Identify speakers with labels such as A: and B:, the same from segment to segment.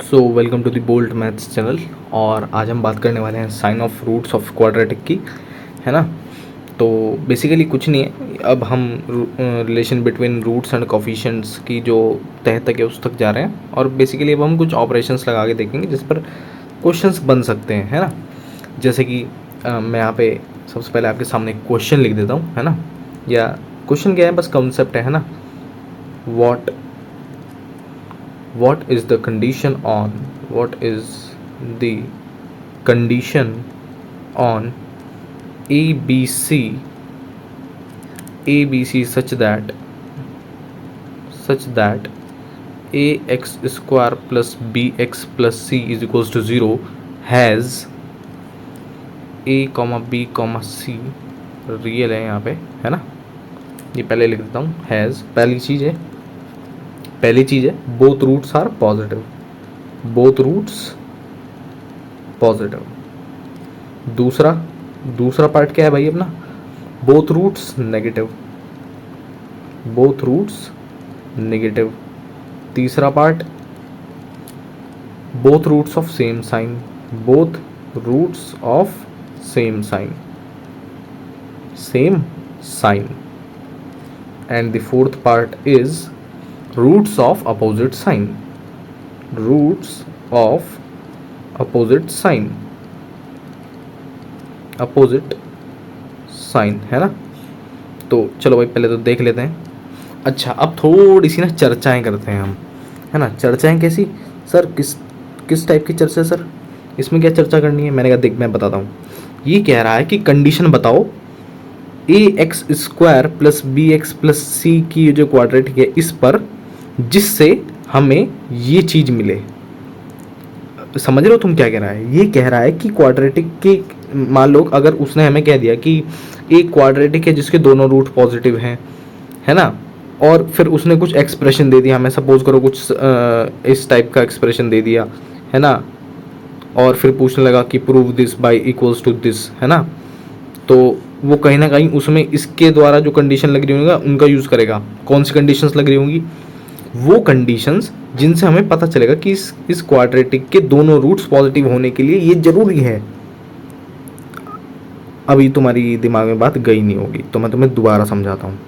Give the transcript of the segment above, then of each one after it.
A: So welcome to the Bolt maths channel. और आज हम बात करने वाले हैं sign of roots of quadratic की, है ना। तो बेसिकली कुछ नहीं है, अब हम relation between roots and coefficients की जो तह तक है उस तक जा रहे हैं। और बेसिकली अब हम कुछ ऑपरेशंस लगा के देखेंगे जिस पर क्वेश्चंस बन सकते हैं, है ना। जैसे कि मैं यहाँ पे सबसे पहले आपके सामने क्वेश्चन लिख देता हूँ, है ना। या क्वेश्चन क्या है, बस कॉन्सेप्ट है ना। What what is the condition on what is the condition on abc abc such that ax square plus bx plus c is equals to 0 has a comma b comma c real है यहाँ पे, है ना। ये पहले लिख देता हूँ, हैज़ पहली चीज़ है both roots are positive, both roots positive. दूसरा पार्ट क्या है भाई अपना, both roots negative, both roots negative. तीसरा part both roots of same sign, both roots of same sign, same sign. And the fourth part is roots of opposite sign, roots of opposite sign, opposite sign, है ना। तो चलो भाई पहले तो देख लेते हैं। अच्छा, अब थोड़ी सी ना चर्चाएं करते हैं हम, है ना। चर्चाएं कैसी सर, किस टाइप की चर्चा सर, इसमें क्या चर्चा करनी है। मैंने कहा देख मैं बताता हूँ। ये कह रहा है कि कंडीशन बताओ A X square plus B X plus C की जो क्वाड्रेटिक है इस पर, जिससे हमें ये चीज़ मिले। समझ रहे हो तुम क्या कह रहा है। ये कह रहा है कि क्वाड्रेटिक के, मान लो अगर उसने हमें कह दिया कि एक क्वाड्रेटिक है जिसके दोनों रूट पॉजिटिव हैं, है ना। और फिर उसने कुछ एक्सप्रेशन दे दिया हमें, सपोज करो कुछ इस टाइप का एक्सप्रेशन दे दिया, है ना। और फिर पूछने लगा कि prove this by equals to this, है ना। तो वो कहीं ना कहीं उसमें इसके द्वारा जो कंडीशन लग रही होंगी उनका यूज़ करेगा। कौन सी कंडीशंस लग रही होंगी, वो कंडीशंस जिनसे हमें पता चलेगा कि इस क्वाड्रेटिक के दोनों रूट्स पॉजिटिव होने के लिए ये जरूरी है। अभी तुम्हारी दिमाग में बात गई नहीं होगी तो मैं तुम्हें दोबारा समझाता हूँ।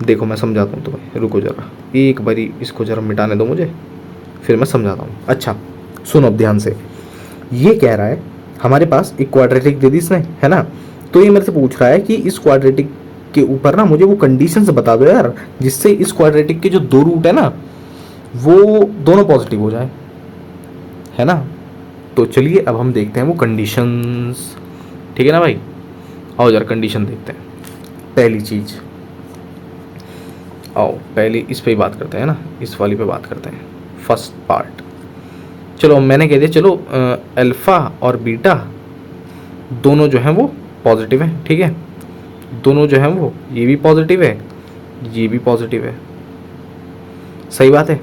A: देखो मैं समझाता हूँ तुम्हें, रुको जरा एक बारी इसको जरा मिटाने दो मुझे, फिर मैं समझाता हूँ। अच्छा सुनो अब ध्यान से। ये कह रहा है हमारे पास एक क्वाड्रेटिक दे दी इसने, है ना। तो ये मेरे से पूछ रहा है कि इस क्वाड्रेटिक के ऊपर ना मुझे वो कंडीशंस बता दो यार, जिससे इस क्वाड्रेटिक के जो दो रूट है ना वो दोनों पॉजिटिव हो जाए, है ना। तो चलिए अब हम देखते हैं वो कंडीशंस, ठीक है ना भाई। आओ जरा कंडीशन देखते हैं। पहली चीज, आओ पहले इस पे ही बात करते हैं ना, इस वाली पे बात करते हैं। फर्स्ट पार्ट, चलो मैंने कह दिया, चलो अल्फा और बीटा दोनों जो हैं वो पॉजिटिव हैं, ठीक है। दोनों जो हैं वो, ये भी पॉजिटिव है ये भी पॉजिटिव है, सही बात है,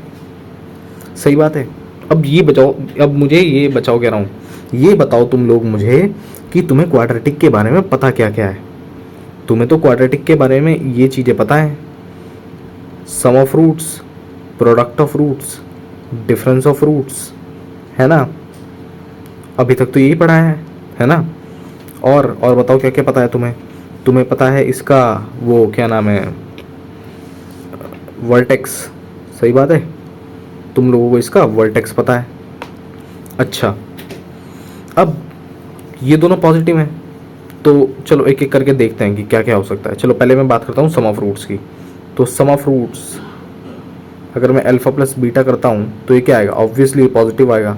A: सही बात है। अब ये बचाओ, अब मुझे ये बचाओ कह रहा हूँ, ये बताओ तुम लोग मुझे कि तुम्हें क्वाड्रेटिक के बारे में पता क्या क्या है। तुम्हें तो क्वाड्रेटिक के बारे में ये चीज़ें पता है, sum of roots, product of roots, difference of roots, है ना। अभी तक तो यही पढ़ा है ना। और बताओ क्या क्या पता है तुम्हें। तुम्हें पता है इसका वो क्या नाम है, वर्टेक्स, सही बात है, तुम लोगों को इसका वर्टेक्स पता है। अच्छा, अब ये दोनों पॉजिटिव हैं तो चलो एक एक करके देखते हैं कि क्या क्या हो सकता है। चलो पहले मैं बात करता हूँ सम ऑफ रूट्स की। तो सम ऑफ रूट्स अगर मैं अल्फा प्लस बीटा करता हूँ तो ये क्या आएगा, ऑब्वियसली पॉजिटिव आएगा,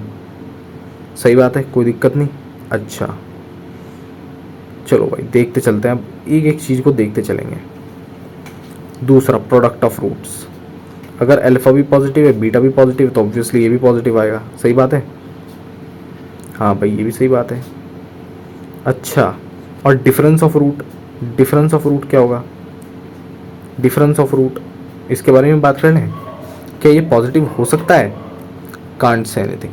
A: सही बात है, कोई दिक्कत नहीं। अच्छा चलो भाई देखते चलते हैं, अब एक एक चीज़ को देखते चलेंगे। दूसरा प्रोडक्ट ऑफ रूट्स, अगर अल्फा भी पॉजिटिव है बीटा भी पॉजिटिव है तो ऑब्वियसली ये भी पॉजिटिव आएगा, सही बात है। हाँ भाई ये भी सही बात है। अच्छा, और difference of root, difference of root क्या होगा, डिफरेंस ऑफ रूट इसके बारे में बात कर लें। क्या ये पॉजिटिव हो सकता है, can't say anything,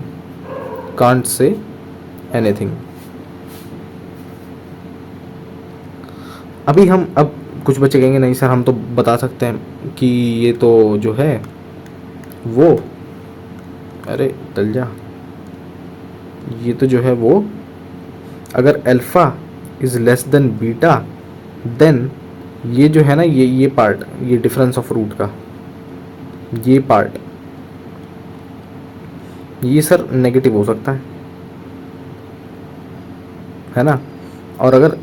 A: can't say anything. अभी हम, अब कुछ बच्चे कहेंगे नहीं सर हम तो बता सकते हैं कि ये तो जो है वो अरे टल जा। ये तो जो है वो, अगर alpha is less than beta, then ये जो है ना, ये पार्ट, ये डिफरेंस ऑफ रूट का ये पार्ट, ये सर नेगेटिव हो सकता है ना। और अगर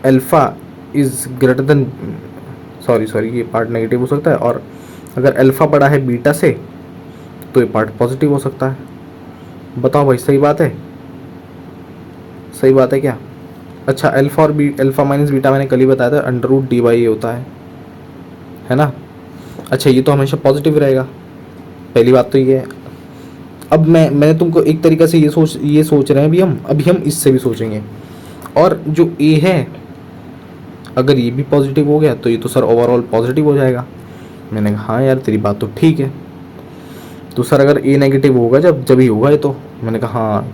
A: alpha is greater then, sorry ये पार्ट नेगेटिव हो सकता है, और अगर अल्फ़ा बड़ा है बीटा से तो ये पार्ट पॉजिटिव हो सकता है। बताओ भाई, सही बात है? सही बात है क्या? अच्छा, अल्फ़ा और अल्फ़ा माइनस बीटा मैंने कल ही बताया था, अंडर रूट डी बाई ए होता है ना। अच्छा, ये तो हमेशा पॉजिटिव रहेगा, पहली बात तो ये है। अब मैंने तुमको एक तरीक़े से ये सोच रहे हैं अभी हम इससे भी सोचेंगे। और जो ए है, अगर ये भी पॉजिटिव हो गया तो ये तो सर ओवरऑल पॉजिटिव हो जाएगा। मैंने कहा हाँ यार, तेरी बात तो ठीक है। तो सर अगर ए नेगेटिव होगा जब ही होगा ये तो। मैंने कहा हाँ,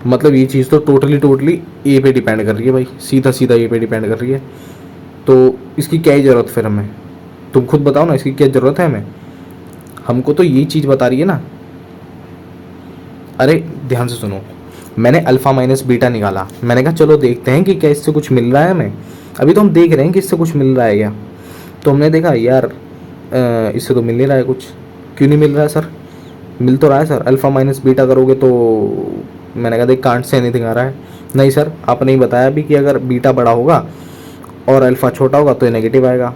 A: मतलब ये चीज़ तो टोटली ए पे डिपेंड कर रही है भाई, सीधा ए पे डिपेंड कर रही है। तो इसकी क्या ही ज़रूरत फिर हमें? तुम खुद बताओ ना, इसकी क्या ज़रूरत है हमें? हमको तो ये चीज़ बता रही है ना। अरे ध्यान से सुनो, मैंने अल्फ़ा माइनस बीटा निकाला, मैंने कहा चलो देखते हैं कि क्या इससे कुछ मिल रहा है हमें। अभी तो हम देख रहे हैं कि इससे कुछ मिल रहा है क्या। तो हमने देखा यार इससे तो मिल नहीं रहा है कुछ। क्यों नहीं मिल रहा है सर? मिल तो रहा है सर, अल्फ़ा माइनस बीटा करोगे तो। मैंने कहा देख, कांट से एनीथिंग आ रहा है। नहीं सर, आपने ही बताया अभी कि अगर बीटा बड़ा होगा और अल्फ़ा छोटा होगा तो ये नेगेटिव आएगा।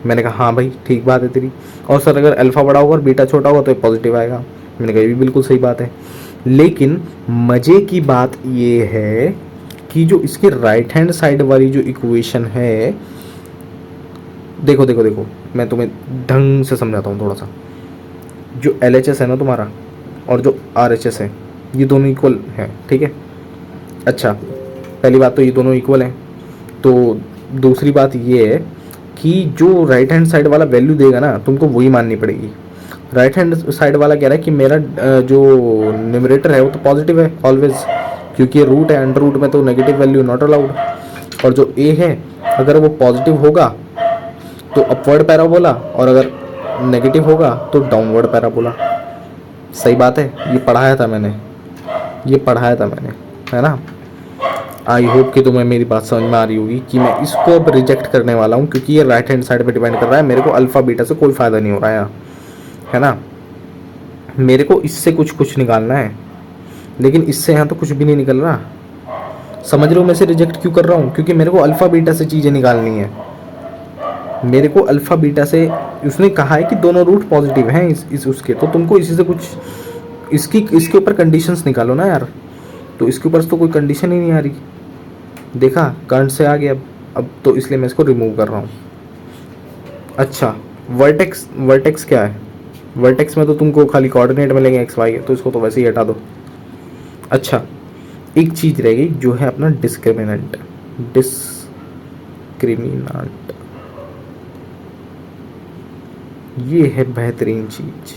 A: मैंने कहा हाँ भाई, ठीक बात है तेरी। और सर अगर अल्फ़ा बड़ा होगा और बीटा छोटा होगा तो ये पॉजिटिव आएगा। मैंने कहा ये भी बिल्कुल सही बात है। लेकिन मज़े की बात ये है कि जो इसके राइट हैंड साइड वाली जो इक्वेशन है, देखो देखो देखो, मैं तुम्हें ढंग से समझाता हूँ थोड़ा सा। जो LHS है ना तुम्हारा, और जो RHS है, ये दोनों इक्वल है, ठीक है। अच्छा, पहली बात तो ये दोनों इक्वल हैं। तो दूसरी बात ये है कि जो राइट हैंड साइड वाला वैल्यू देगा ना, तुमको वही माननी पड़ेगी। राइट हैंड साइड वाला कह रहा है कि मेरा जो न्यूमरेटर है वो तो पॉजिटिव है ऑलवेज, क्योंकि ये रूट है, अंडर रूट में तो नेगेटिव वैल्यू नॉट अलाउड। और जो ए है, अगर वो पॉजिटिव होगा तो अपवर्ड पैराबोला, और अगर नेगेटिव होगा तो डाउनवर्ड पैराबोला। सही बात है, ये पढ़ाया था मैंने, है ना। आई होप कि तुम्हें मेरी बात समझ में आ रही होगी कि मैं इसको अब रिजेक्ट करने वाला हूँ, क्योंकि ये राइट हैंड साइड पे डिपेंड कर रहा है। मेरे को अल्फ़ा बीटा से कोई फ़ायदा नहीं हो रहा है ना। मेरे को इससे कुछ निकालना है, लेकिन इससे यहाँ तो कुछ भी नहीं निकल रहा। समझ रहे हो मैं इसे रिजेक्ट क्यों कर रहा हूँ? क्योंकि मेरे को अल्फ़ा बीटा से चीज़ें निकालनी है। मेरे को अल्फ़ा बीटा से, उसने कहा है कि दोनों रूट पॉजिटिव हैं इस उसके, तो तुमको इसी से कुछ इसके ऊपर कंडीशंस निकालो ना यार। तो इसके ऊपर तो कोई कंडीशन ही नहीं आ रही। देखा, करंट से आ गया अब तो, इसलिए मैं इसको रिमूव कर रहा हूँ। अच्छा, वर्टेक्स क्या है? वर्टेक्स में तो तुमको खाली कोऑर्डिनेट मिलेंगे एक्स वाई, तो इसको तो वैसे ही हटा दो। अच्छा, एक चीज़ रह गई जो है अपना डिस्क्रिमिनेंट। ये है बेहतरीन चीज़,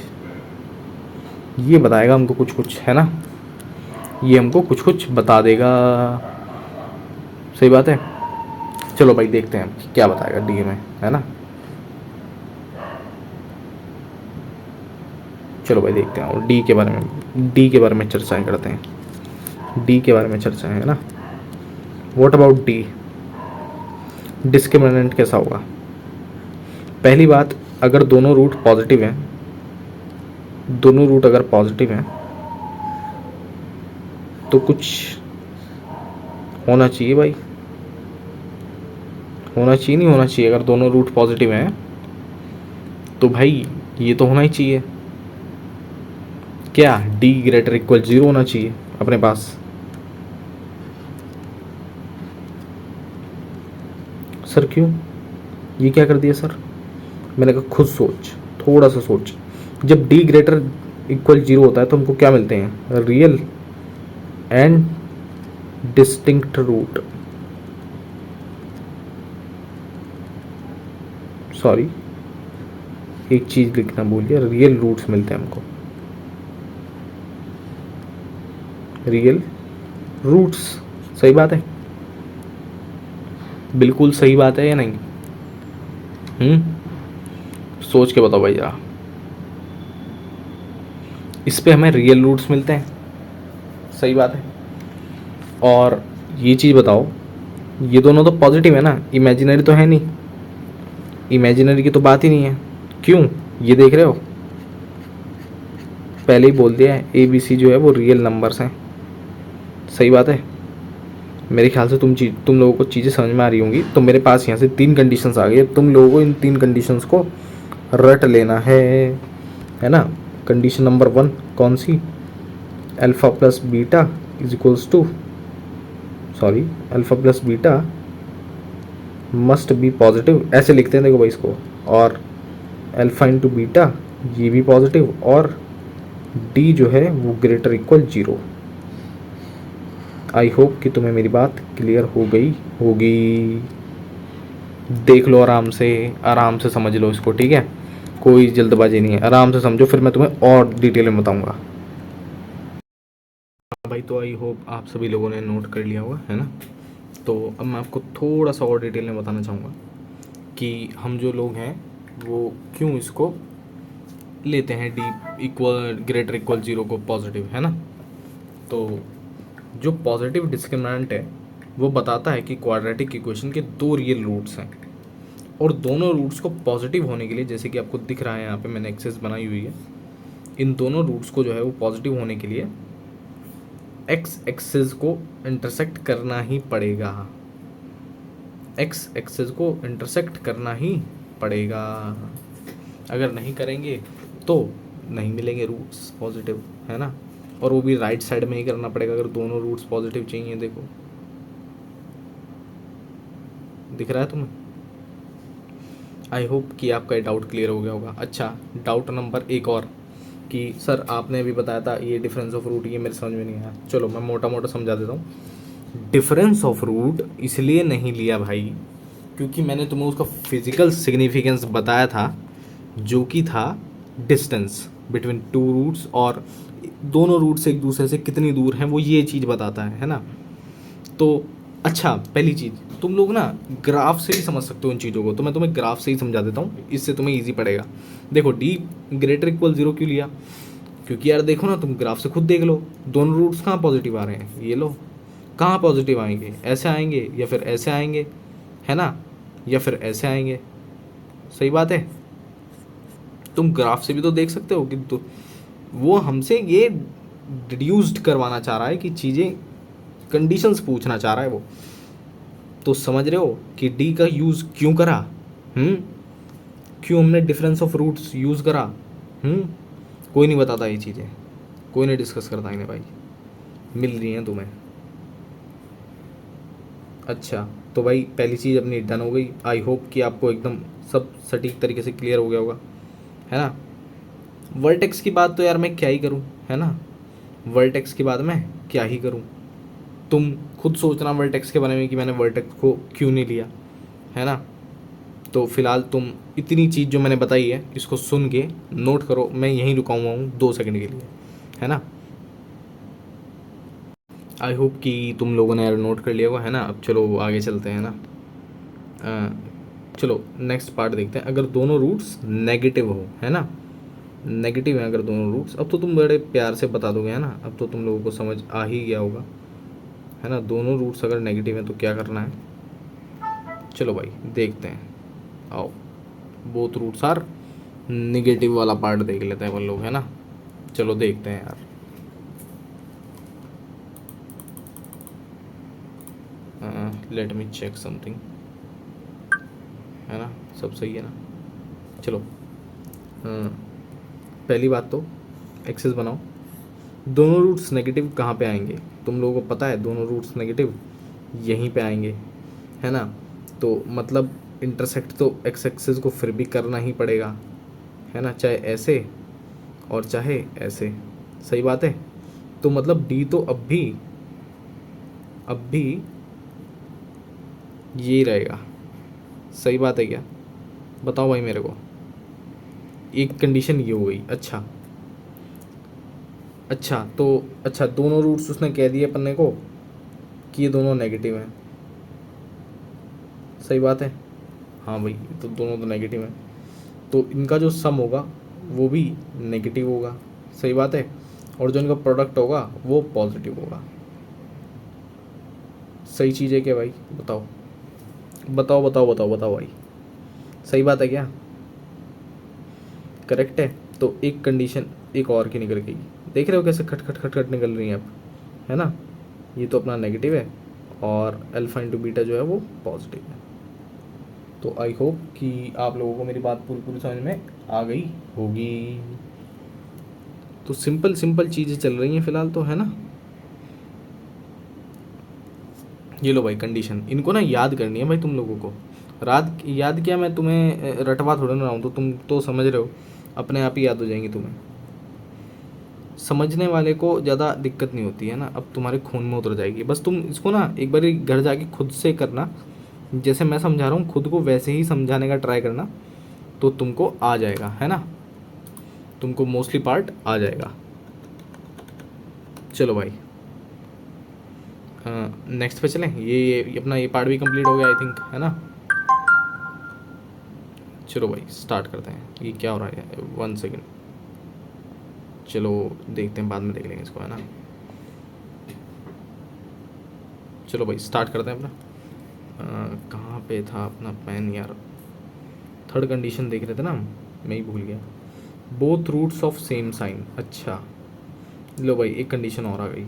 A: ये बताएगा हमको कुछ है ना, ये हमको कुछ बता देगा। सही बात है। चलो भाई देखते हैं कि क्या बताएगा डी में, है ना। चलो भाई देखते हैं, और डी के बारे में चर्चाएं करते हैं। डी के बारे में चर्चा है ना। What about D? डिस्क्रिमिनेंट कैसा होगा? पहली बात, अगर दोनों रूट पॉजिटिव हैं, अगर पॉजिटिव हैं तो कुछ होना चाहिए भाई, होना चाहिए नहीं होना चाहिए? अगर दोनों रूट पॉजिटिव हैं तो भाई ये तो होना ही चाहिए। क्या डी ग्रेटर इक्वल 0 होना चाहिए अपने पास? सर क्यों, ये क्या कर दिया सर? मैंने कहा खुद सोच, थोड़ा सा सोच। जब डी ग्रेटर इक्वल 0 होता है तो हमको क्या मिलते हैं? Real and distinct root. Sorry, एक चीज़ लिखना भूल गया, रियल रूट्स मिलते हैं हमको, रियल रूट्स। सही बात है, बिल्कुल सही बात है या नहीं? सोच के बताओ भाई जरा। इस पे हमें रियल रूट्स मिलते हैं। सही बात है। और ये चीज़ बताओ, ये दोनों तो पॉजिटिव है ना, इमेजिनरी तो है नहीं, इमेजिनरी की तो बात ही नहीं है। क्यों? ये देख रहे हो, पहले ही बोल दिया है ए बी सी जो है वो रियल नंबर्स हैं। सही बात है। मेरे ख्याल से तुम लोगों को चीज़ें समझ में आ रही होंगी। तो मेरे पास यहाँ से 3 कंडीशंस आ गई है, तुम लोगों को इन 3 कंडीशंस को रट लेना है ना। कंडीशन नंबर 1 कौन सी? Alpha plus beta is equals to, sorry, alpha plus beta must be positive, ऐसे लिखते हैं देखो भाई इसको। और अल्फ़ा इंटू बीटा ये भी पॉजिटिव, और डी जो है वो ग्रेटर इक्वल 0। आई होप कि तुम्हें मेरी बात क्लियर हो गई होगी। देख लो आराम से समझ लो इसको, ठीक है। कोई जल्दबाजी नहीं है, आराम से समझो, फिर मैं तुम्हें और डिटेल में बताऊंगा। भाई तो आई होप आप सभी लोगों ने नोट कर लिया होगा, है ना। तो अब मैं आपको थोड़ा सा और डिटेल में बताना चाहूँगा कि हम जो लोग हैं वो क्यों इसको लेते हैं डी इक्वल ग्रेटर इक्वल 0 को पॉजिटिव, है ना। तो जो पॉजिटिव डिस्क्रिमिनेंट है वो बताता है कि क्वाड्रेटिक इक्वेशन के 2 रियल रूट्स हैं, और दोनों रूट्स को पॉजिटिव होने के लिए, जैसे कि आपको दिख रहा है यहाँ पे मैंने एक्सेस बनाई हुई है, इन दोनों रूट्स को जो है वो पॉजिटिव होने के लिए एक्स एक्सेस को इंटरसेक्ट करना ही पड़ेगा। एक्स एक्सेस को इंटरसेक्ट करना ही पड़ेगा। अगर नहीं करेंगे तो नहीं मिलेंगे रूट्स पॉजिटिव, है ना। और वो भी राइट साइड में ही करना पड़ेगा अगर दोनों रूट्स पॉजिटिव चाहिए। देखो दिख रहा है तुम्हें? आई होप कि आपका ये डाउट क्लियर हो गया होगा। अच्छा, डाउट नंबर एक और, कि सर आपने अभी बताया था ये डिफरेंस ऑफ रूट, ये मेरे समझ में नहीं आया। चलो मैं मोटा मोटा समझा देता हूँ। डिफरेंस ऑफ रूट इसलिए नहीं लिया भाई क्योंकि मैंने तुम्हें उसका फिजिकल सिग्निफिकेंस बताया था, जो कि था डिस्टेंस बिटवीन 2 रूट्स, और दोनों रूट्स एक दूसरे से कितनी दूर हैं वो ये चीज़ बताता है ना। तो अच्छा, पहली चीज़, तुम लोग ना ग्राफ से भी समझ सकते हो इन चीज़ों को, तो मैं तुम्हें ग्राफ से ही समझा देता हूँ, इससे तुम्हें ईजी पड़ेगा। देखो डी ग्रेटर इक्वल 0 क्यों लिया? क्योंकि यार देखो ना, तुम ग्राफ से खुद देख लो, दोनों रूट्स कहाँ पॉजिटिव आ रहे हैं, ये लो। कहाँ पॉजिटिव आएंगे? ऐसे आएंगे या फिर ऐसे आएंगे, है ना, या फिर ऐसे आएंगे। सही बात है। तुम ग्राफ से भी तो देख सकते हो कि तो वो हमसे ये डिड्यूस्ड करवाना चाह रहा है कि चीज़ें, कंडीशंस पूछना चाह रहा है वो। तो समझ रहे हो कि डी का यूज़ क्यों करा? हम्म क्यों हमने डिफरेंस ऑफ रूट्स यूज़ करा? कोई नहीं बताता ये चीज़ें, कोई नहीं डिस्कस करता इन्हें भाई, मिल रही हैं तुम्हें। अच्छा, तो भाई पहली चीज़ अपनी डन हो गई। आई होप कि आपको एकदम सब सटीक तरीके से क्लियर हो गया होगा, है ना। वर्टेक्स की बात तो यार मैं क्या ही करूँ, है ना। वर्टेक्स की बात मैं क्या ही करूँ, तुम खुद सोचना वर्टेक्स के बारे में कि मैंने वर्टेक्स को क्यों नहीं लिया, है ना। तो फिलहाल तुम इतनी चीज़ जो मैंने बताई है इसको सुन के नोट करो, मैं यहीं रुका हुआ हूँ 2 सेकंड के लिए, है ना। आई होप कि तुम लोगों ने यार नोट कर लिया होगा, है ना। अब चलो आगे चलते हैं ना। चलो नेक्स्ट पार्ट देखते हैं। अगर दोनों रूट्स नेगेटिव हो, है ना, नेगेटिव है अगर दोनों रूट्स, अब तो तुम बड़े प्यार से बता दोगे, है ना। अब तो तुम लोगों को समझ आ ही गया होगा, है ना। दोनों रूट्स अगर नेगेटिव हैं तो क्या करना है, चलो भाई देखते हैं। आओ, बोथ रूट्स आर निगेटिव वाला पार्ट देख लेते हैं अपन लोग, है ना। चलो देखते हैं यार। लेट मी चेक समथिंग, है ना, सब सही है ना। चलो पहली बात तो एक्सेस बनाओ। दोनों रूट्स नेगेटिव कहाँ पे आएंगे? तुम लोगों को पता है दोनों रूट्स नेगेटिव यहीं पे आएंगे, है ना। तो मतलब इंटरसेक्ट तो एक्स एक्सेस को फिर भी करना ही पड़ेगा, है ना, चाहे ऐसे और चाहे ऐसे। सही बात है। तो मतलब डी तो अब भी यही रहेगा। सही बात है क्या? बताओ भाई मेरे को। एक कंडीशन ये हो गई। अच्छा तो अच्छा, दोनों रूट्स उसने कह दिए अपने को कि ये दोनों नेगेटिव हैं। सही बात है। हाँ भाई, तो दोनों तो नेगेटिव हैं, तो इनका जो सम होगा वो भी नेगेटिव होगा। सही बात है। और जो इनका प्रोडक्ट होगा वो पॉजिटिव होगा। सही चीज़ है क्या भाई? बताओ बताओ बताओ बताओ बताओ भाई, सही बात है क्या? करेक्ट है। तो एक कंडीशन एक और की निकल गई, देख रहे हो कैसे खट खट खट खट निकल रही है अब, है ना? ये तो अपना नेगेटिव है और अल्फा इंटू बीटा जो है वो पॉजिटिव है। तो आई होप कि आप लोगों को मेरी बात पूरी पूरी समझ में आ गई होगी। तो सिंपल सिंपल चीज़ें चल रही हैं फ़िलहाल तो, है ना? ये लो भाई कंडीशन, इनको ना याद करनी है भाई तुम लोगों को। रात याद किया मैं तुम्हें, रटवा थोड़ा ना रहा हूँ, तो तुम तो समझ रहे हो, अपने आप ही याद हो जाएंगी तुम्हें। समझने वाले को ज़्यादा दिक्कत नहीं होती है ना, अब तुम्हारे खून में उतर जाएगी। बस तुम इसको ना एक बार घर जाके खुद से करना, जैसे मैं समझा रहा हूँ खुद को वैसे ही समझाने का ट्राई करना, तो तुमको आ जाएगा, है ना? तुमको मोस्टली पार्ट आ जाएगा। चलो भाई नेक्स्ट पे चलें। ये अपना ये पार्ट भी कंप्लीट हो गया आई थिंक, है ना? चलो भाई स्टार्ट करते हैं। ये क्या हो रहा है? 1 सेकेंड, चलो देखते हैं, बाद में देख लेंगे इसको, है ना? चलो भाई स्टार्ट करते हैं अपना। कहाँ पे था अपना पेन यार? थर्ड कंडीशन देख रहे थे ना हम, मैं ही भूल गया। Both roots of same sign, अच्छा लो भाई एक कंडीशन और आ गई,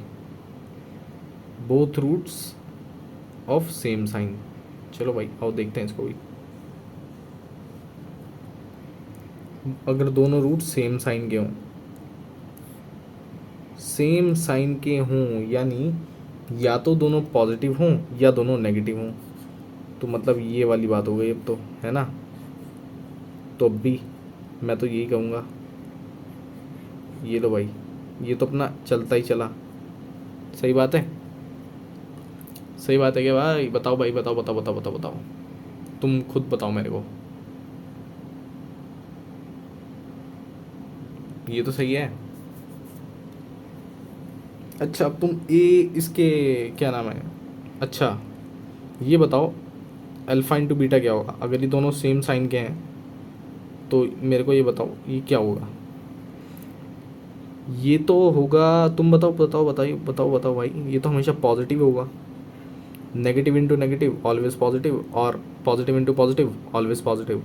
A: both roots of same sign. चलो भाई आओ देखते हैं इसको भी। अगर दोनों रूट सेम साइन के हों, सेम साइन के हों यानी या तो दोनों पॉजिटिव हों या दोनों नेगेटिव हों, तो मतलब ये वाली बात हो गई अब तो, है ना? तो अब भी मैं तो यही कहूँगा, ये लो भाई, ये तो अपना चलता ही चला। सही बात है, सही बात है क्या भाई? बताओ भाई, बताओ बताओ बताओ बताओ बताओ, तुम खुद बताओ मेरे को। ये तो सही है। अच्छा अब तुम ए इसके क्या नाम है, अच्छा ये बताओ अल्फ़ा इंटू बीटा क्या होगा अगर ये दोनों सेम साइन के हैं? तो मेरे को ये बताओ ये क्या होगा? ये तो होगा, तुम बताओ बताओ बताइए बताओ बताओ भाई, ये तो हमेशा पॉजिटिव होगा। Negative into negative always positive, और positive into positive always positive.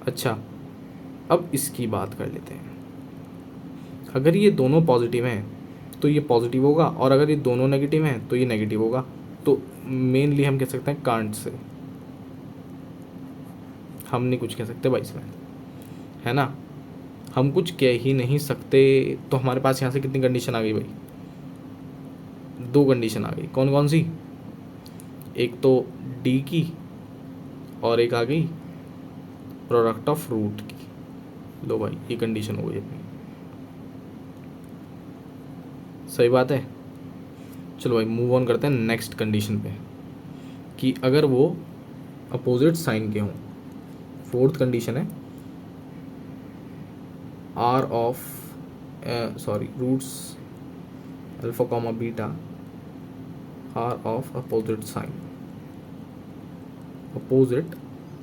A: अच्छा अब इसकी बात कर लेते हैं। अगर ये दोनों पॉजिटिव हैं तो ये पॉजिटिव होगा, और अगर ये दोनों नेगेटिव हैं तो ये नेगेटिव होगा। तो मेनली हम कह सकते हैं कांट से, हम नहीं कुछ कह सकते भाई इसमें, है ना? हम कुछ कह ही नहीं सकते। तो हमारे पास यहाँ से कितनी कंडीशन आ गई भाई? 2 कंडीशन आ गई। कौन कौन सी? एक तो डी की, और एक आ गई प्रोडक्ट ऑफ रूट की। लो भाई ये कंडीशन हो गई अपनी। सही बात है। चलो भाई मूव ऑन करते हैं नेक्स्ट कंडीशन पे, कि अगर वो अपोजिट साइन के हों। फोर्थ कंडीशन है are of sorry roots alpha comma beta are of opposite sign. Opposite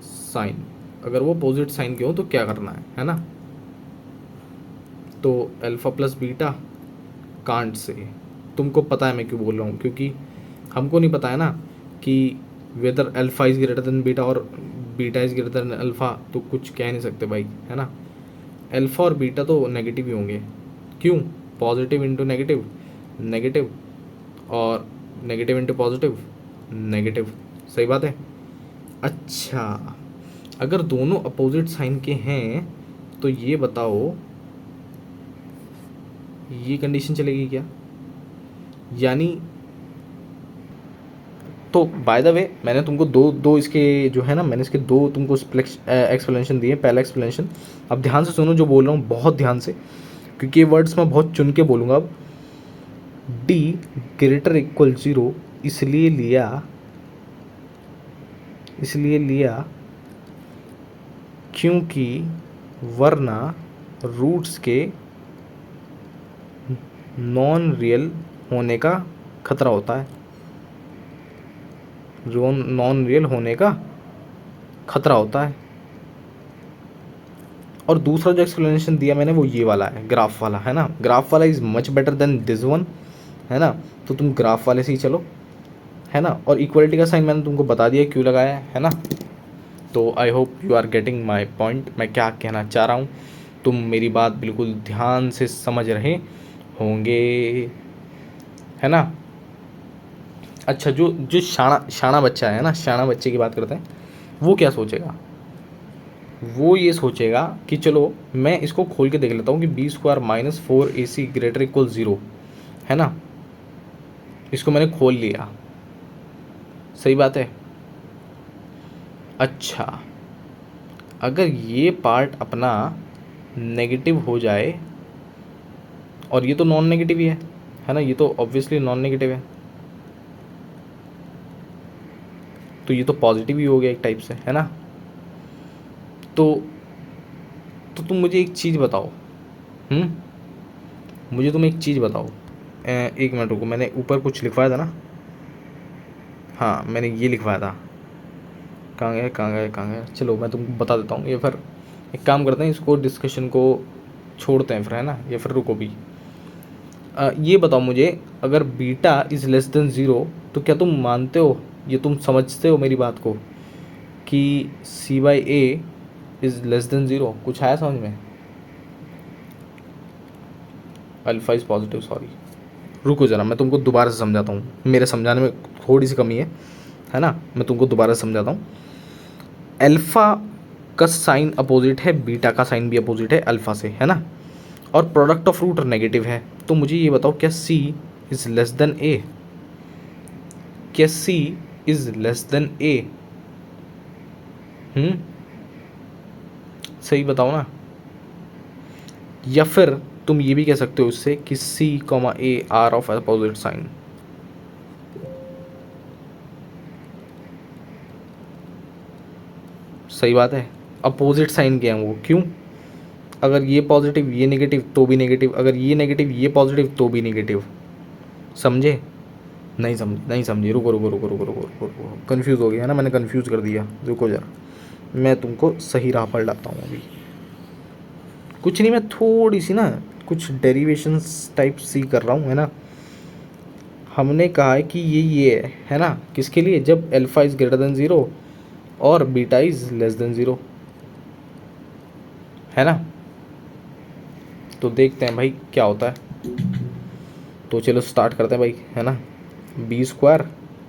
A: sign, अगर वो अपोजिट साइन के हो तो क्या करना है ना? तो alpha plus beta can't say, तुमको पता है मैं क्यों बोल रहा हूँ, क्योंकि हमको नहीं पता है ना कि whether alpha is greater than beta और beta is greater than alpha, तो कुछ कह नहीं सकते भाई, है ना? अल्फ़ा और बीटा तो नेगेटिव ही होंगे। क्यों? पॉजिटिव इंटू नेगेटिव नेगेटिव, और नेगेटिव इंटू पॉजिटिव नेगेटिव। सही बात है। अच्छा अगर दोनों अपोजिट साइन के हैं तो ये बताओ ये कंडीशन चलेगी क्या? यानी तो बाय द वे मैंने तुमको दो दो इसके जो है ना, मैंने इसके दो तुमको एक्सप्लेनेशन दिए। पहला एक्सप्लेनेशन, अब ध्यान से सुनो जो बोल रहा हूँ, बहुत ध्यान से, क्योंकि ये वर्ड्स मैं बहुत चुन के बोलूँगा अब। डी ग्रेटर इक्वल 0 इसलिए लिया, इसलिए लिया क्योंकि वरना रूट्स के नॉन रियल होने का खतरा होता है। नॉन रियल होने का खतरा होता है। और दूसरा जो एक्सप्लेनेशन दिया मैंने वो ये वाला है, ग्राफ वाला, है ना। ग्राफ वाला is much better than this one, है ना। तो तुम ग्राफ वाले से ही चलो, है ना। और इक्वलिटी का साइन मैंने तुमको बता दिया क्यों लगाया है ना। तो I hope you are getting my point, मैं क्या कहना चाह रहा हूँ। तुम मेरी बात बिल्कुल ध्यान से समझ रहे होंगे, है ना। अच्छा, जो जो शाना शाना बच्चा है ना, शाना बच्चे की बात करते हैं, वो क्या सोचेगा। वो ये सोचेगा कि चलो मैं इसको खोल के देख लेता हूँ कि B square minus 4ac greater equal 0, है ना। इसको मैंने खोल लिया, सही बात है। अच्छा, अगर ये पार्ट अपना नेगेटिव हो जाए, और ये तो नॉन नेगेटिव ही है ना, ये तो ऑब्वियसली नॉन नेगेटिव है, तो ये तो पॉजिटिव ही हो गया एक टाइप से, है ना। तो तुम मुझे एक चीज़ बताओ, मुझे तुम एक चीज़ बताओ। एक मिनट रुको, मैंने ऊपर कुछ लिखवाया था ना। हाँ, मैंने ये लिखवाया था, कहाँ गया कहाँ गया कहाँ गया। चलो मैं तुमको बता देता हूँ, ये फिर एक काम करते हैं, इसको डिस्कशन को छोड़ते हैं फिर, है ना, या फिर रुको भी। ये बताओ मुझे, अगर beta is less than zero तो क्या तुम मानते हो, ये तुम समझते हो मेरी बात को, कि C by A is less than zero. कुछ आया समझ में। अल्फा इज़ पॉजिटिव, सॉरी, रुको ज़रा मैं तुमको दोबारा से समझाता हूँ, मेरे समझाने में थोड़ी सी कमी है ना। मैं तुमको दोबारा से समझाता हूँ। अल्फ़ा का साइन अपोजिट है, बीटा का साइन भी अपोजिट है अल्फ़ा से, है ना। और प्रोडक्ट ऑफ रूट नेगेटिव है। तो मुझे ये बताओ, क्या सी इज़ लेस देन ए, क्या सी इज़ लेस देन ए। सही बताओ ना। या फिर तुम ये भी कह सकते हो उससे कि C comma A are of opposite sign. सही बात है, अपोजिट साइन के हैं वो, क्यों। अगर ये पॉजिटिव ये नेगेटिव तो भी नेगेटिव, अगर ये नेगेटिव ये पॉजिटिव तो भी नेगेटिव। समझे, नहीं समझे, रुको रुको रुको रुको रुको रुको रुको, कन्फ्यूज़ हो गया है ना, मैंने कन्फ्यूज़ कर दिया। रुको जरा, मैं तुमको सही राह पर लाता हूँ अभी। कुछ नहीं, मैं थोड़ी सी ना कुछ डेरिवेशंस टाइप सी कर रहा हूँ, है ना। हमने कहा है कि ये है ना, किसके लिए, जब alpha is greater than zero और beta is less than zero, है ना। तो देखते हैं भाई क्या होता है। तो चलो स्टार्ट करते हैं भाई, है ना। B square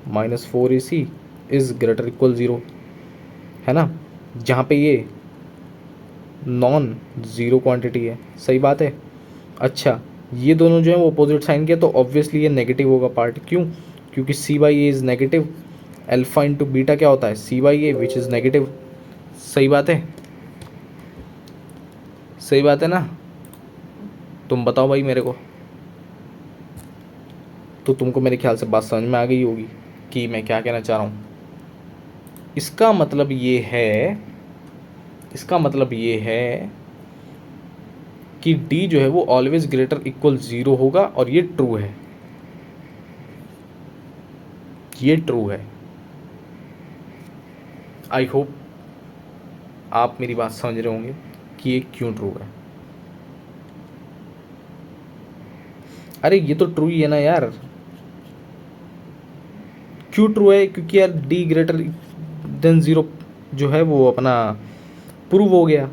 A: minus 4ac is greater equal 0, है ना, जहाँ पे ये नॉन ज़ीरो क्वांटिटी है। सही बात है। अच्छा, ये दोनों जो है वो अपोजिट साइन के, तो ऑब्वियसली ये नेगेटिव होगा पार्ट, क्यों, क्योंकि C by A is negative, alpha into beta क्या होता है, C by A which is negative. सही बात है, सही बात है ना। तुम बताओ भाई मेरे को। तो तुमको मेरे ख्याल से बात समझ में आ गई होगी कि मैं क्या कहना चाह रहा हूँ। इसका मतलब ये है, इसका मतलब ये है कि d जो है वो ऑलवेज ग्रेटर इक्वल 0 होगा, और ये ट्रू है, ये ट्रू है। आई होप आप मेरी बात समझ रहे होंगे कि ये क्यों ट्रू है। अरे ये तो ट्रू ही है ना यार। क्यों ट्रू है, क्योंकि यार d ग्रेटर देन 0 जो है वो अपना प्रूव हो गया।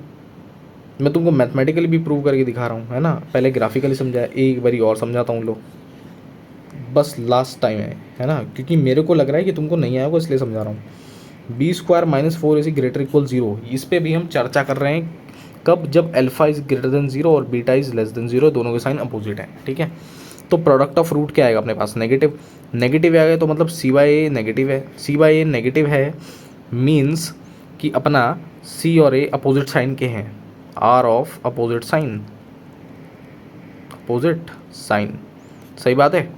A: मैं तुमको मैथमेटिकली भी प्रूव करके दिखा रहा हूँ, है ना। पहले ग्राफिकली समझाया, एक बारी और समझाता हूँ लो, बस लास्ट टाइम है ना, क्योंकि मेरे को लग रहा है कि तुमको नहीं आएगा इसलिए समझा रहा हूँ। B square minus 4ac greater equal 0, इस पर भी हम चर्चा कर रहे हैं, कब, जब अल्फा इज़ ग्रेटर देन 0 और बीटा इज़ लेस देन 0, दोनों के साइन अपोजिट हैं, ठीक है। तो प्रोडक्ट ऑफ रूट क्या आएगा अपने पास, नेगेटिव। नेगेटिव आ गया तो मतलब सी बाई ए नेगेटिव है, सी बाई ए नेगेटिव है मीन्स कि अपना सी और ए अपोजिट साइन के हैं, are of opposite sign, opposite sign. सही बात है।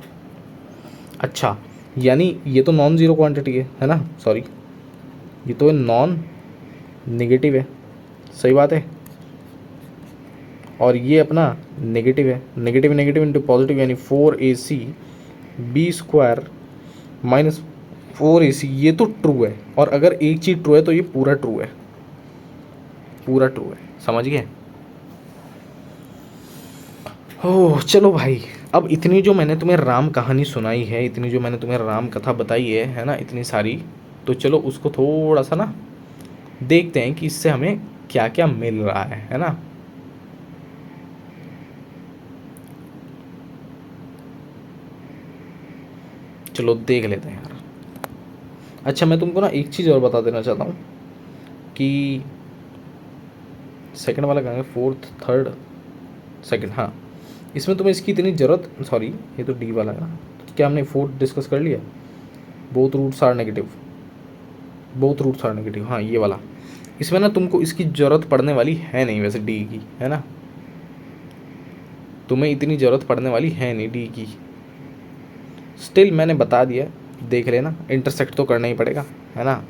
A: अच्छा, यानी ये तो नॉन ज़ीरो क्वांटिटी है ना, सॉरी, ये तो नॉन नेगेटिव है। सही बात है। और ये अपना नेगेटिव है, नेगेटिव नेगेटिव इंटू पॉजिटिव, यानी 4ac B square minus 4ac, ये तो ट्रू है। और अगर एक चीज़ ट्रू है तो ये पूरा ट्रू है, पूरा ट्रू है। समझ गए। ओह चलो भाई, अब इतनी जो मैंने तुम्हें राम कहानी सुनाई है, इतनी जो मैंने तुम्हें राम कथा बताई है ना, इतनी सारी, तो चलो उसको थोड़ा सा ना देखते हैं कि इससे हमें क्या क्या मिल रहा है ना। चलो देख लेते हैं यार। अच्छा मैं तुमको ना एक चीज़ और बता देना चाहता हूँ कि सेकंड वाला कहाँ है, फोर्थ थर्ड सेकंड, हाँ, इसमें तुम्हें इसकी इतनी ज़रूरत, सॉरी ये तो डी वाला है ना, क्या हमने फोर्थ डिस्कस कर लिया, both roots are negative, both roots are negative, हाँ ये वाला, इसमें ना तुमको इसकी ज़रूरत पड़ने वाली है नहीं वैसे डी की, है ना, तुम्हें इतनी ज़रूरत पड़ने वाली है नहीं डी की। स्टिल मैंने बता दिया, देख लेना, इंटरसेक्ट तो करना ही पड़ेगा, है ना,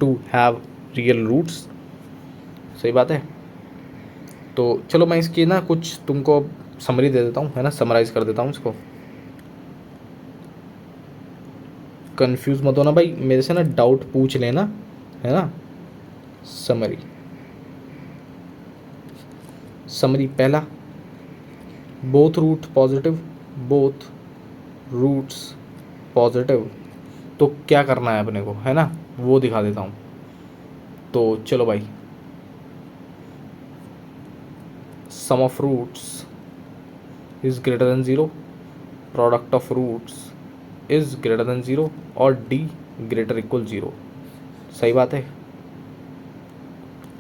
A: टू हैव रियल रूट्स। सही बात है। तो चलो मैं इसकी ना कुछ तुमको समरी दे देता हूँ, है ना, समराइज़ कर देता हूँ इसको। कंफ्यूज मत होना भाई, मेरे से ना डाउट पूछ लेना, है ना। समरी, समरी पहला, both root positive, both roots positive, तो क्या करना है अपने को, है ना, वो दिखा देता हूँ। तो चलो भाई, sum of roots is greater than zero, product of roots is greater than zero, और डी ग्रेटर इक्वल ज़ीरो। सही बात है,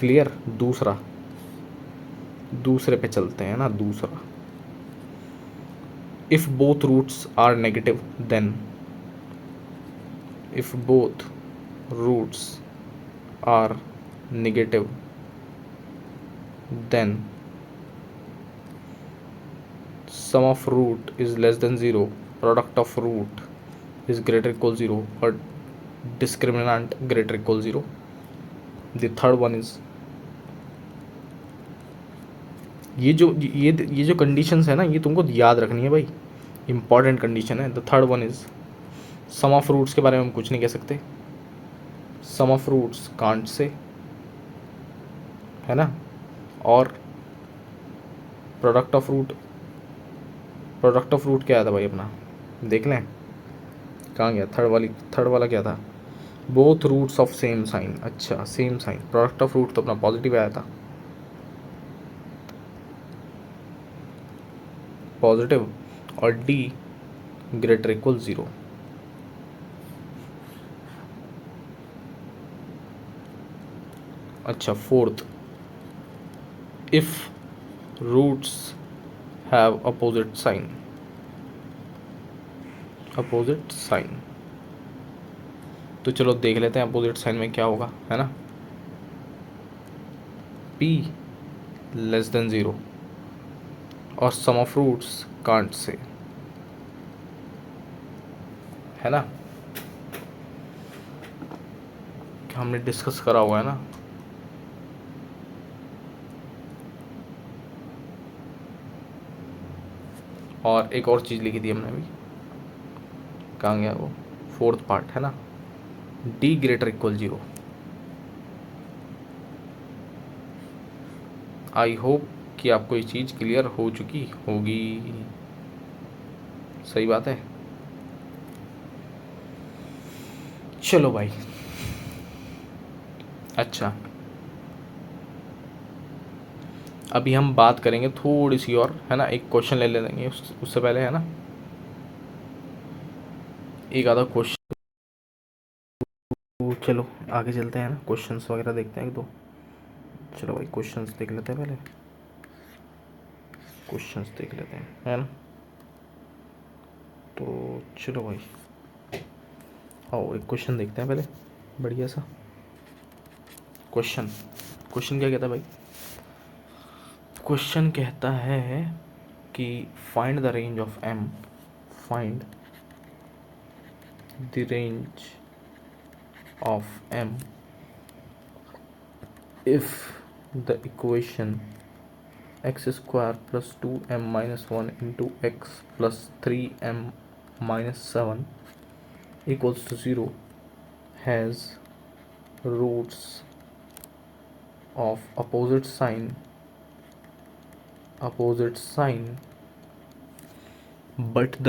A: क्लियर। दूसरा, दूसरे पे चलते हैं ना, दूसरा, if both roots are negative then, if both roots are negative then sum of root is less than 0, product of root is greater equal 0, or discriminant greater equal 0. The third one is, ये जो conditions है ना, ये तुमको याद रखनी है भाई, इंपॉर्टेंट कंडीशन है। The third one is, sum of roots के बारे में हम कुछ नहीं कह सकते, सम ऑफ रूट्स कांट से, है ना, और product of root, product of root क्या आया था भाई अपना, देख लें कहाँ गया, थर्ड वाली, थर्ड वाला क्या था, both roots of same sign, अच्छा same sign, product of root तो अपना पॉजिटिव आया था, पॉजिटिव, और डी ग्रेटर इक्वल ज़ीरो। अच्छा fourth, if roots have opposite sign, opposite sign, तो चलो देख लेते हैं अपोजिट साइन में क्या होगा, है ना, p लेस देन ज़ीरो, और सम ऑफ रूट्स कांट से, है ना, हमने डिस्कस करा हुआ है ना। और एक और चीज़ लिखी थी हमने अभी, कहाँ गया वो, फोर्थ पार्ट, है ना, D greater equal zero. I hope कि आपको ये चीज़ क्लियर हो चुकी होगी। सही बात है। चलो भाई, अच्छा अभी हम बात करेंगे थोड़ी सी और, है ना, एक क्वेश्चन ले लेंगे उससे पहले, है ना, एक आधा क्वेश्चन, चलो आगे चलते हैं ना, क्वेश्चंस वगैरह देखते हैं एक दो। चलो भाई क्वेश्चंस देख लेते हैं पहले, क्वेश्चंस देख लेते हैं, है ना, तो चलो भाई आओ एक क्वेश्चन देखते हैं पहले, बढ़िया सा क्वेश्चन। क्वेश्चन क्या कहता है भाई, क्वेश्चन कहता है कि find the range of M, find the range of M if the equation X square plus two M minus one into X plus three M minus seven equals to 0 has roots of opposite sign but the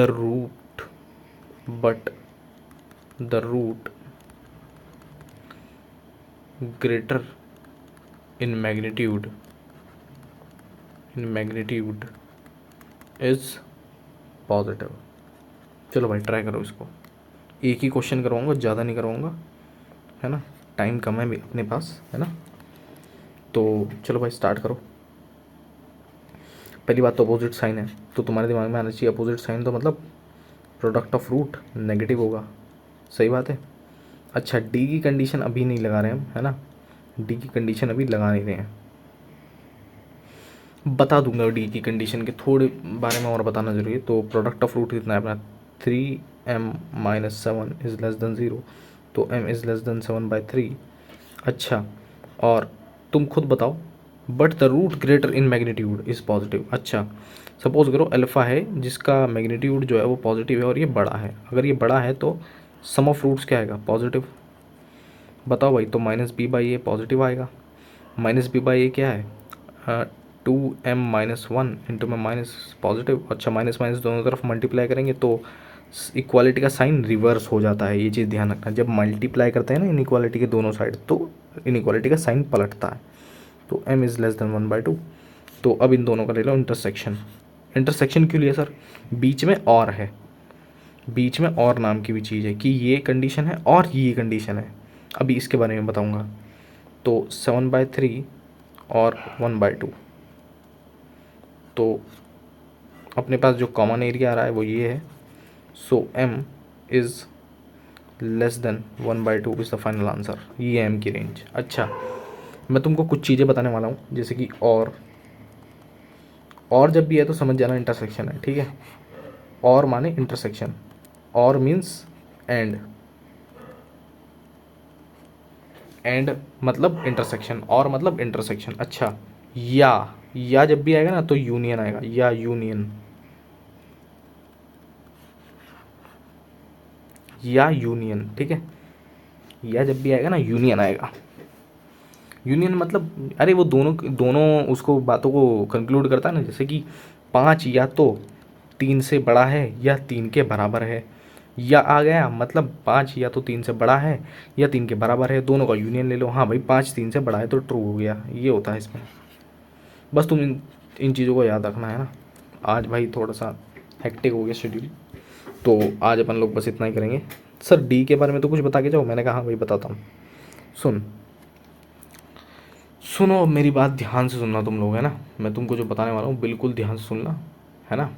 A: root greater in magnitude is positive. चलो भाई try करो इसको, एक ही question करवाऊंगा, ज़्यादा नहीं करवाऊंगा, है ना, टाइम कम है अपने पास, है ना। तो चलो भाई स्टार्ट करो। पहली बात तो अपोजिट साइन है, तो तुम्हारे दिमाग में आना चाहिए अपोजिट साइन तो मतलब प्रोडक्ट ऑफ रूट नेगेटिव होगा, सही बात है। अच्छा, डी की कंडीशन अभी नहीं लगा रहे हम, है ना, डी की कंडीशन अभी लगा नहीं रहे हैं, बता दूंगा डी की कंडीशन के थोड़े बारे में और बताना जरूरी है। तो प्रोडक्ट ऑफ रूट कितना है अपना, 3m-7 इज़ लेस देन 0, तो m इज़ लेस देन 7/3। अच्छा, और तुम खुद बताओ, but the root greater in magnitude is positive. अच्छा, सपोज करो अल्फ़ा है जिसका मैग्नीट्यूड जो है वो पॉजिटिव है और ये बड़ा है, अगर ये बड़ा है तो सम ऑफ रूट्स क्या आएगा, पॉजिटिव। बताओ भाई, तो -b/a पॉजिटिव आएगा, -b/a क्या है, 2m-1 इंटू में माइनस पॉजिटिव। अच्छा, माइनस माइनस दोनों तरफ मल्टीप्लाई करेंगे तो इक्वालिटी का साइन रिवर्स हो जाता है, ये चीज़ ध्यान रखना, जब मल्टीप्लाई करते हैं ना इनइक्वालिटी के दोनों साइड तो इनइक्वालिटी का साइन पलटता है। तो m इज़ लेस देन 1/2। तो अब इन दोनों का ले लो इंटरसेक्शन। इंटरसेक्शन क्यों लिया सर, बीच में और है, बीच में और नाम की भी चीज़ है कि ये कंडीशन है और ये कंडीशन है, अभी इसके बारे में बताऊंगा। तो 7/3 और 1/2, तो अपने पास जो कॉमन एरिया आ रहा है वो ये है। सो m is less then 1/2 is the final answer, ये m की रेंज। अच्छा, मैं तुमको कुछ चीज़ें बताने वाला हूँ, जैसे कि और जब भी है तो समझ जाना इंटरसेक्शन है, ठीक है। और माने इंटरसेक्शन, और मीन्स एंड मतलब इंटरसेक्शन, और मतलब इंटरसेक्शन। अच्छा, या जब भी आएगा ना तो यूनियन आएगा, या यूनियन, ठीक है। या जब भी आएगा ना यूनियन आएगा, यूनियन मतलब अरे वो दोनों दोनों उसको बातों को कंक्लूड करता है ना, जैसे कि 5 या तो 3 से बड़ा है या 3 के बराबर है, या आ गया मतलब 5 या तो 3 से बड़ा है या 3 के बराबर है, दोनों का यूनियन ले लो। हाँ भाई, 5 3 से बड़ा है तो ट्रू हो गया, ये होता है इसमें। बस तुम इन चीज़ों को याद रखना, है ना। आज भाई थोड़ा सा हेक्टिक हो गया शेड्यूल, तो आज अपन लोग बस इतना ही करेंगे। सर डी के बारे में तो कुछ बता के जाओ, मैंने कहा हाँ भाई बताता हूँ। सुनो मेरी बात ध्यान से सुनना तुम लोग, है ना, मैं तुमको जो बताने वाला हूँ बिल्कुल ध्यान से सुनना, है ना।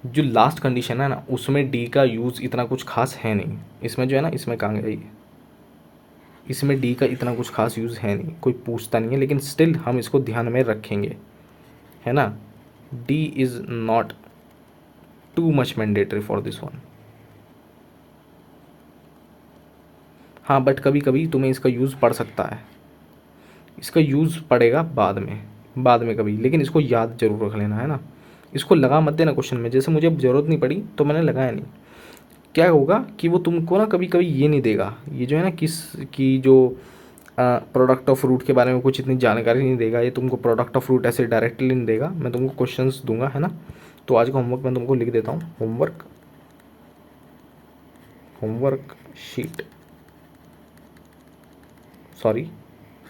A: जो लास्ट कंडीशन है ना उसमें डी का यूज़ इतना कुछ खास है नहीं, इसमें जो है ना, इसमें कहाँ गया ये, इसमें डी का इतना कुछ खास यूज़ है नहीं, कोई पूछता नहीं है, लेकिन स्टिल हम इसको ध्यान में रखेंगे, है ना। D is not too much mandatory for this one. हाँ, बट कभी कभी तुम्हें इसका यूज़ पड़ सकता है, इसका यूज़ पड़ेगा बाद में कभी, लेकिन इसको याद जरूर रख लेना, है ना। इसको लगा मत देना क्वेश्चन में, जैसे मुझे ज़रूरत नहीं पड़ी तो मैंने लगाया नहीं। क्या होगा कि वो तुमको ना कभी कभी ये नहीं देगा, ये जो है ना किस की जो प्रोडक्ट ऑफ फ्रूट के बारे में कुछ इतनी जानकारी नहीं देगा, ये तुमको प्रोडक्ट ऑफ फ्रूट ऐसे डायरेक्टली नहीं देगा, मैं तुमको क्वेश्चंस दूंगा, है ना। तो आज का होमवर्क मैं तुमको लिख देता हूँ, होमवर्क शीट, सॉरी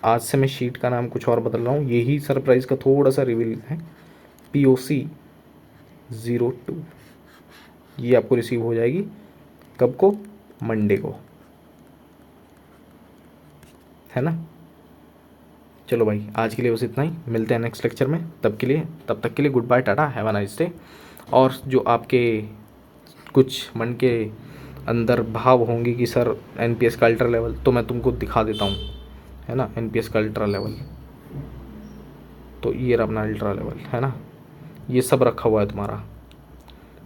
A: आज से मैं शीट का नाम कुछ और बदल रहा हूँ, यही सरप्राइज़ का थोड़ा सा रिवील है। POC 02 ये आपको रिसीव हो जाएगी कब को, मंडे को, है ना। चलो भाई आज के लिए बस इतना ही, मिलते हैं नेक्स्ट लेक्चर में, तब तक के लिए good bye, tata, have a nice day. और जो आपके कुछ मन के अंदर भाव होंगे कि सर NPS का अल्ट्रा लेवल, तो मैं तुमको दिखा देता हूँ, है ना, NPS का अल्ट्रा लेवल, तो ये रहा अपना अल्ट्रा लेवल, है ना, ये सब रखा हुआ है तुम्हारा,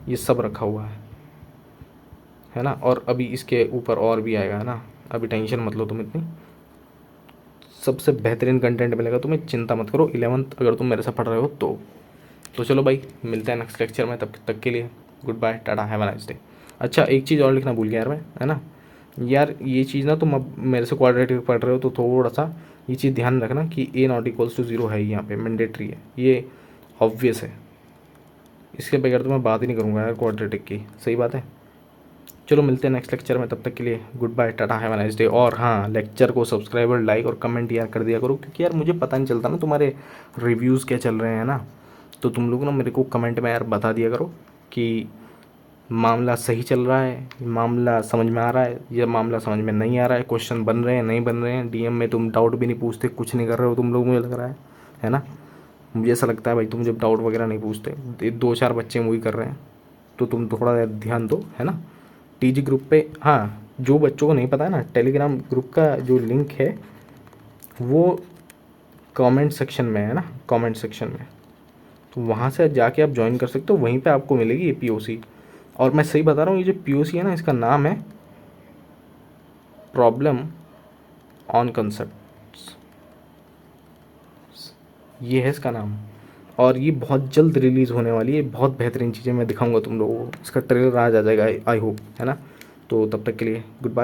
A: ये सब रखा हुआ है ना। और अभी इसके ऊपर और भी आएगा, है ना, अभी टेंशन मत लो तुम इतनी, सबसे बेहतरीन कंटेंट मिलेगा तुम्हें, चिंता मत करो। 11th अगर तुम मेरे से पढ़ रहे हो तो चलो भाई मिलते हैं नेक्स्ट लेक्चर में, तब तक के लिए good bye, tata, have a nice day. अच्छा एक चीज़ और लिखना भूल गया यार मैं, है ना, यार ये चीज़ ना तुम अब मेरे से क्वाड्रेटिक पढ़ रहे हो तो थोड़ा सा ये चीज़ ध्यान रखना कि A ≠ = 0 है, यहाँ पे मैंडेटरी है ये, ऑब्वियस है, इसके बगैर तो मैं बात ही नहीं करूँगा यार क्वाड्रेटिक की, सही बात है। चलो मिलते हैं नेक्स्ट लेक्चर में, तब तक के लिए good bye, tata, have a nice day. और हाँ, लेक्चर को सब्सक्राइब और लाइक और कमेंट यार कर दिया करो, क्योंकि यार मुझे पता नहीं चलता ना तुम्हारे रिव्यूज़ क्या चल रहे हैं ना, तो तुम लोग ना मेरे को कमेंट में यार बता दिया करो कि मामला सही चल रहा है, मामला समझ में आ रहा है या मामला समझ में नहीं आ रहा है, क्वेश्चन बन रहे हैं नहीं बन रहे हैं। डीएम में तुम डाउट भी नहीं पूछते, कुछ नहीं कर रहे हो तुम लोग, मुझे लग रहा है ना। मुझे ऐसा लगता है भाई तुम जब डाउट वगैरह नहीं पूछते, ये 2-4 बच्चे वही कर रहे हैं, तो तुम थोड़ा ध्यान दो, है ना। टीजी ग्रुप पे, हाँ, जो बच्चों को नहीं पता है ना, टेलीग्राम ग्रुप का जो लिंक है वो कमेंट सेक्शन में है ना, कमेंट सेक्शन में, तो वहाँ से जाके आप ज्वाइन कर सकते हो, वहीं पे आपको मिलेगी ये पीओसी। और मैं सही बता रहा हूँ, ये जो पीओसी है ना, इसका नाम है प्रॉब्लम ऑन कंसेप्ट, ये है इसका नाम। और ये बहुत जल्द रिलीज़ होने वाली है, बहुत बेहतरीन चीज़ें मैं दिखाऊंगा तुम लोगों को, इसका ट्रेलर आज आ जाएगा आई होप, है ना। तो तब तक के लिए गुड बाय।